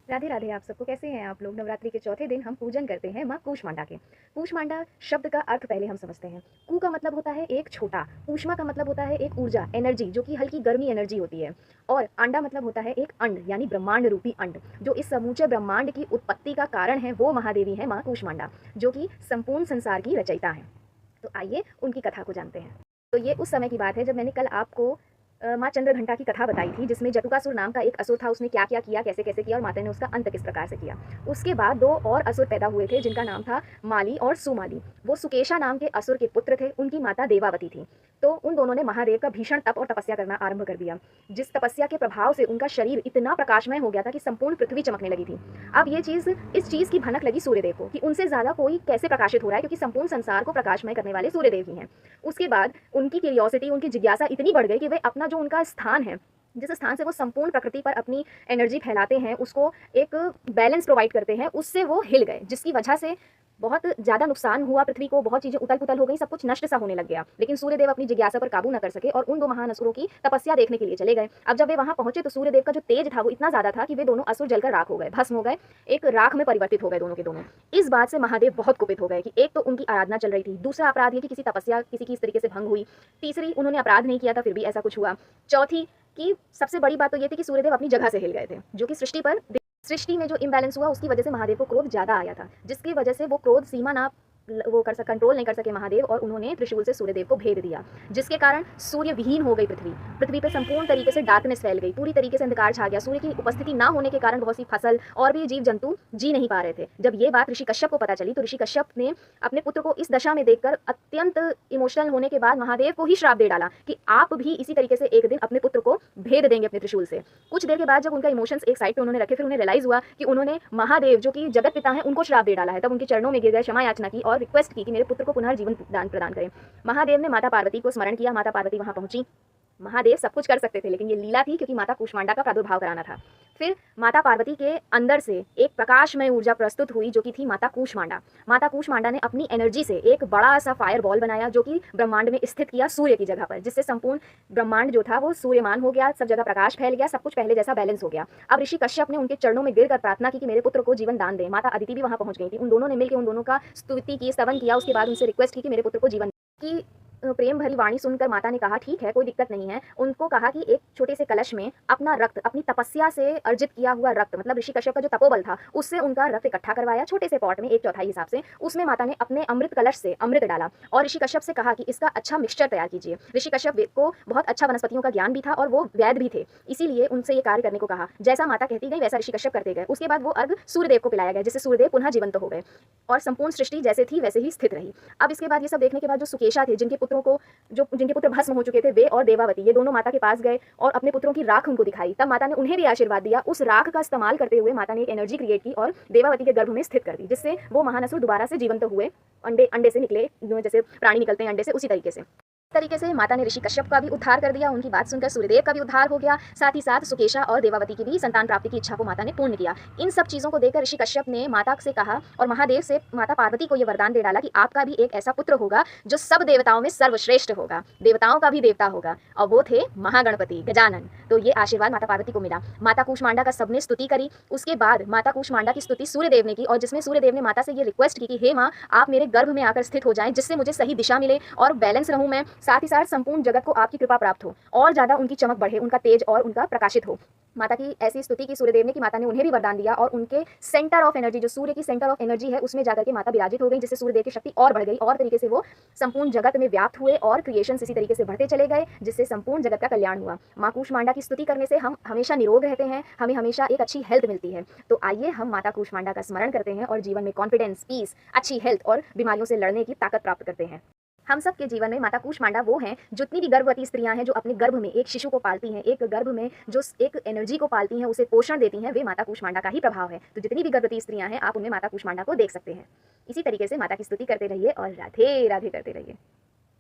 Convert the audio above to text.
राधे राधे। आप सबको कैसे हैं आप लोग। नवरात्रि के चौथे दिन हम पूजन करते हैं माँ कूष्मांडा के। कूष्मांडा शब्द का अर्थ पहले हम समझते हैं। कू का मतलब होता है एक छोटा, ऊष्मा का मतलब होता है एक ऊर्जा, एनर्जी, जो कि हल्की गर्मी एनर्जी होती है। और अंडा मतलब होता है एक अंड, यानी ब्रह्मांड रूपी अंड, जो इस समूचे ब्रह्मांड की उत्पत्ति का कारण है। वो महादेवी है माँ कूष्मांडा, जो कि संपूर्ण संसार की रचयिता है। तो आइए उनकी कथा को जानते हैं। तो ये उस समय की बात है जब मैंने कल आपको माँ चंद्रघंटा की कथा बताई थी, जिसमें जटुकासुर नाम का एक असुर था। उसने क्या क्या किया, कैसे कैसे किया, और माता ने उसका अंत किस प्रकार से किया। उसके बाद दो और असुर पैदा हुए थे, जिनका नाम था माली और सुमाली। वो सुकेशा नाम के असुर के पुत्र थे। उनकी माता देवावती थी। तो उन दोनों ने महादेव का भीषण तप और तपस्या करना आरंभ कर दिया, जिस तपस्या के प्रभाव से उनका शरीर इतना प्रकाशमय हो गया था कि संपूर्ण पृथ्वी चमकने लगी थी। अब ये चीज़, इस चीज़ की भनक लगी सूर्यदेव को कि उनसे ज़्यादा कोई कैसे प्रकाशित हो रहा है, क्योंकि संपूर्ण संसार को प्रकाशमय करने वाले सूर्यदेव ही हैं। उसके बाद उनकी क्यूरियोसिटी, उनकी जिज्ञासा इतनी बढ़ गई कि वे अपना जो उनका स्थान है, जिस स्थान से वो संपूर्ण प्रकृति पर अपनी एनर्जी फैलाते हैं, उसको एक बैलेंस प्रोवाइड करते हैं, उससे वो हिल गए, जिसकी वजह से बहुत ज़्यादा नुकसान हुआ पृथ्वी को। बहुत चीज़ें उतल पुतल हो गई, सब कुछ नष्ट सा होने लग गया। लेकिन सूर्यदेव अपनी जिज्ञासा पर काबू न कर सके और उन दो महान असुरों की तपस्या देखने के लिए चले गए। अब जब वे वहां पहुंचे तो सूर्यदेव का जो तेज था वो इतना ज़्यादा था कि वे दोनों असुर जलकर राख हो गए, भस्म हो गए, एक राख में परिवर्तित हो गए दोनों के दोनों। इस बात से महादेव बहुत कुपित हो गए कि एक तो उनकी आराधना चल रही थी, दूसरा अपराध ये कि किसी तपस्या किसी की इस तरीके से भंग हुई, तीसरी उन्होंने अपराध नहीं किया था फिर भी ऐसा कुछ हुआ, चौथी कि सबसे बड़ी बात तो ये थी कि सूर्यदेव अपनी जगह से हिल गए थे, जो कि सृष्टि में जो इम्बैलेंस हुआ उसकी वजह से महादेव को क्रोध ज्यादा आया था, जिसकी वजह से वो क्रोध सीमा ना कंट्रोल नहीं कर सके महादेव, और उन्होंने त्रिशूल से सूर्यदेव को भेद दिया, जिसके कारण सूर्य विहीन हो गई पृथ्वी। पृथ्वी पर संपूर्ण तरीके से डार्कनेस फैल गई, पूरी तरीके से अंधकार छा गया। सूर्य की उपस्थिति ना होने के कारण बहुत सी फसल और भी जीव जंतु जी नहीं पा रहे थे। जब ये बात ऋषि कश्यप को पता चली तो ऋषि कश्यप ने अपने पुत्र को इस दशा में देखकर अत्यंत इमोशनल होने के बाद महादेव को ही श्राप दे डाला कि आप भी इसी तरीके से एक दिन अपने पुत्र को भेद देंगे अपने त्रिशूल से। कुछ देर के बाद जब उनका इमोशंस एक साइड पे उन्होंने रखे, फिर उन्हें रियलाइज हुआ कि उन्होंने महादेव, जो कि जगत पिता हैं, उनको श्राप दे डाला है। तब उनके चरणों में गिर गए, क्षमा याचना की और रिक्वेस्ट की कि मेरे पुत्र को पुनर्जीवन दान प्रदान करें। महादेव ने माता पार्वती को स्मरण किया, माता पार्वती वहां पहुंची। महादेव सब कुछ कर सकते थे, लेकिन ये लीला थी क्योंकि माता कूष्मांडा का प्रादुर्भाव कराना था। फिर माता पार्वती के अंदर से एक प्रकाशमय ऊर्जा प्रस्तुत हुई, जो कि थी माता कूष्मांडा। माता कूष्मांडा ने अपनी एनर्जी से एक बड़ा सा फायर बॉल बनाया, जो कि ब्रह्मांड में स्थित किया सूर्य की जगह पर, जिससे संपूर्ण ब्रह्मांड जो था वो सूर्यमान हो गया, सब जगह प्रकाश फैल गया, सब कुछ पहले जैसा बैलेंस हो गया। अब ऋषि कश्यप ने उनके चरणों में गिरकर प्रार्थना की कि मेरे पुत्र को जीवन दान दे। माता अदिति भी वहां पहुंच गई थी। उन दोनों ने मिलकर उन दोनों का स्तुति की, स्तवन किया। उसके बाद उनसे रिक्वेस्ट की कि मेरे पुत्र को जीवन की प्रेम भरी वाणी सुनकर माता ने कहा ठीक है, कोई दिक्कत नहीं है। उनको कहा कि एक छोटे से कलश में अपना रक्त, अपनी तपस्या से अर्जित किया हुआ रक्त, मतलब ऋषि कश्यप का जो तपोबल था, उससे उनका रक्त इकट्ठा करवाया छोटे से पॉट में, 1/4 हिसाब से। उसमें माता ने अपने अमृत कलश से अमृत डाला और ऋषि कश्यप से कहा कि इसका अच्छा मिक्सचर तैयार कीजिए। ऋषि कश्यप को बहुत अच्छा वनस्पतियों का ज्ञान भी था और वो वैद्य भी थे, इसीलिए उनसे ये कार्य करने को कहा। जैसा माता कहती गई वैसा ऋषि कश्यप करते गए। उसके बाद वो अर्घ सूर्यदेव को पिलाया गया, जिससे सूर्यदेव पुनः जीवंत हो गए और संपूर्ण सृष्टि जैसे थी वैसे ही स्थित रही। अब इसके बाद ये सब देखने के बाद जो सुकेशा थे, जिनके पुत्र भस्म हो चुके थे, वे और देवावती, ये दोनों माता के पास गए और अपने पुत्रों की राख उनको दिखाई। तब माता ने उन्हें भी आशीर्वाद दिया। उस राख का इस्तेमाल करते हुए माता ने एक एनर्जी क्रिएट की और देवावती के गर्भ में स्थित कर दी, जिससे वो महानसुर दोबारा से जीवंत हुए, अंडे से निकले, जैसे प्राणी निकलते हैं अंडे से, उसी तरीके से माता ने ऋषि कश्यप का भी उद्धार कर दिया। उनकी बात सुनकर सूर्यदेव का भी उद्धार हो गया। साथ ही साथ सुकेशा और देवावती की भी संतान प्राप्ति की इच्छा को माता ने पूर्ण किया। इन सब चीज़ों को देखकर ऋषि कश्यप ने माता से कहा और महादेव से माता पार्वती को यह वरदान दे डाला कि आपका भी एक ऐसा पुत्र होगा जो सब देवताओं में सर्वश्रेष्ठ होगा, देवताओं का भी देवता होगा, और वो थे महागणपति गजानन। तो ये आशीर्वाद माता पार्वती को मिला। माता कूष्मांडा का सबने स्तुति करी। उसके बाद माता कूष्मांडा की स्तुति सूर्यदेव ने की, और जिसमें सूर्यदेव ने माता से ये रिक्वेस्ट की कि हे माँ, आप मेरे गर्भ में आकर स्थित हो जाएं, जिससे मुझे सही दिशा मिले और बैलेंस रहूं मैं, साथ ही साथ संपूर्ण जगत को आपकी कृपा प्राप्त हो और ज्यादा उनकी चमक बढ़े, उनका तेज और उनका प्रकाशित हो। माता की ऐसी स्तुति की सूर्यदेव ने कि माता ने उन्हें भी वरदान दिया और उनके सेंटर ऑफ एनर्जी, जो सूर्य की सेंटर ऑफ एनर्जी है, उसमें जाकर के माता विराजित हो गई, जिससे सूर्यदेव की शक्ति और बढ़ गई और तरीके से वो संपूर्ण जगत में व्याप्त हुए और क्रिएशन इसी तरीके से बढ़ते चले गए, जिससे संपूर्ण जगत का कल्याण हुआ। माँ कूष्मांडा की स्तुति करने से हम हमेशा निरोग रहते हैं, हमें हमेशा एक अच्छी हेल्थ मिलती है। तो आइए हम माता कूष्मांडा का स्मरण करते हैं और जीवन में कॉन्फिडेंस, पीस, अच्छी हेल्थ और बीमारियों से लड़ने की ताकत प्राप्त करते हैं। हम सब के जीवन में माता कूष्मांडा वो हैं, जितनी भी गर्भवती स्त्रियां हैं जो अपने गर्भ में एक शिशु को पालती हैं, एक गर्भ में जो एक एनर्जी को पालती हैं, उसे पोषण देती हैं, वे माता कूष्मांडा का ही प्रभाव है। तो जितनी भी गर्भवती स्त्रियां हैं, आप उनमें माता कूष्मांडा को देख सकते हैं। इसी तरीके से माता की स्तुति करते रहिए और राधे राधे करते रहिए।